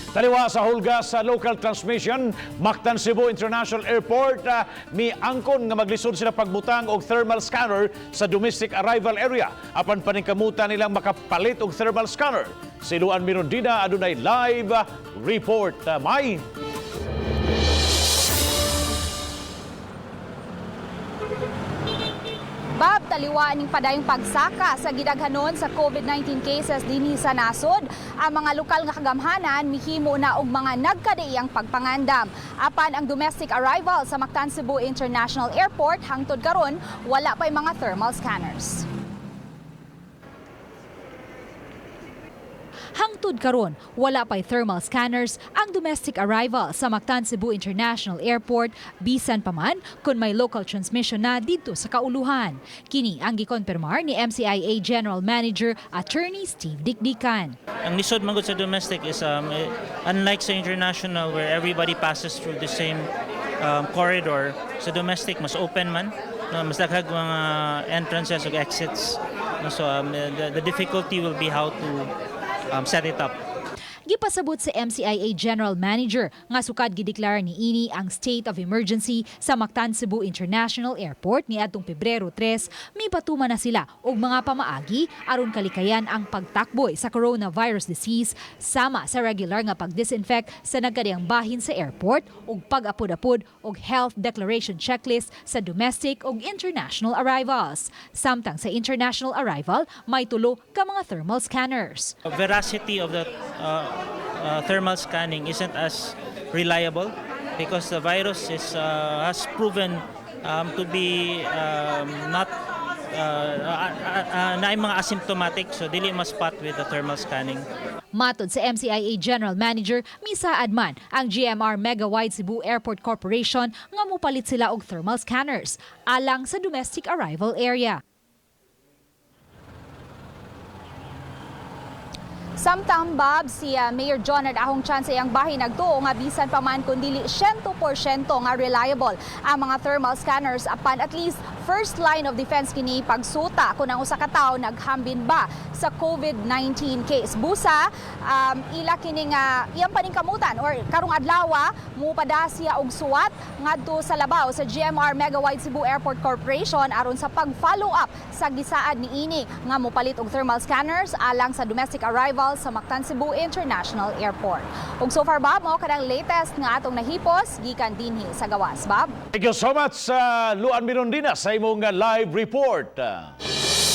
Taliwa sa hulga sa local transmission, Mactan Cebu International Airport, mi angkon nga maglisod sila pagbutang og thermal scanner sa domestic arrival area. Apan paningkamutan nilang makapalit og thermal scanner. Si Luan Mirondina adunay live report. May Bob, taliwa ning padayong pagsaka sa gidaghanon sa COVID-19 cases dinhi sa nasod. Ang mga lokal nga kagamhanan mihimo na og mga nagkadaiyang pagpangandam. Apan ang domestic arrival sa Mactan Cebu International Airport hangtod karon wala pay mga thermal scanners. Hangtod karon, wala pay thermal scanners ang domestic arrival sa Mactan Cebu International Airport bisan pa man kung may local transmission na dito sa kauluhan. Kini ang gikonfirmar ni MCIA General Manager Attorney Steve Dikdikan. Ang lisod man gud sa domestic is unlike sa international where everybody passes through the same corridor, sa domestic mas open man, no, mas daghang mga entrances ug exits. No, so the difficulty will be how to set it up. Gipasabot sa MCIA General Manager nga sukad gideklara ni ini ang state of emergency sa Mactan Cebu International Airport ni adtong Pebrero 3, may patuman na sila og mga pamaagi aron kalikayan ang pagtakboy sa coronavirus disease sama sa regular nga pagdisinfect sa nagkadiyang bahin sa airport ug pag-apod-apod og health declaration checklist sa domestic ug international arrivals. Samtang sa international arrival, may tulo ka mga thermal scanners. Veracity of the thermal scanning isn't as reliable because the virus has proven to be not na mga asymptomatic, so dili ma-spot with the thermal scanning. Matod sa MCIA General Manager, misaad man ang GMR Megawide Cebu Airport Corporation nga mopalit sila og thermal scanners alang sa domestic arrival area. Samtang Bob, si Mayor John Ahong Chan sa iyang bahin nagtuo nga bisan pa man kun dili 100% nga reliable ang mga thermal scanners apan at least first line of defense kini pagsuta kung ang usa ka tawo naghambin ba sa COVID-19 case. Busa ila kini nga iyang paningkamutan or karong adlaw mupada siya og suwat ngadto sa labaw sa GMR Megawide Cebu Airport Corporation aron sa pag-follow up sa gisaad ni ini nga mopalit og thermal scanners alang sa domestic arrival sa Mactan Cebu International Airport. Ug so far Bob, mao kanang latest nga atong nahipos gikan dinhi sa gawas. Bob. Thank you so much, Luan Mirondina, sa imong live report.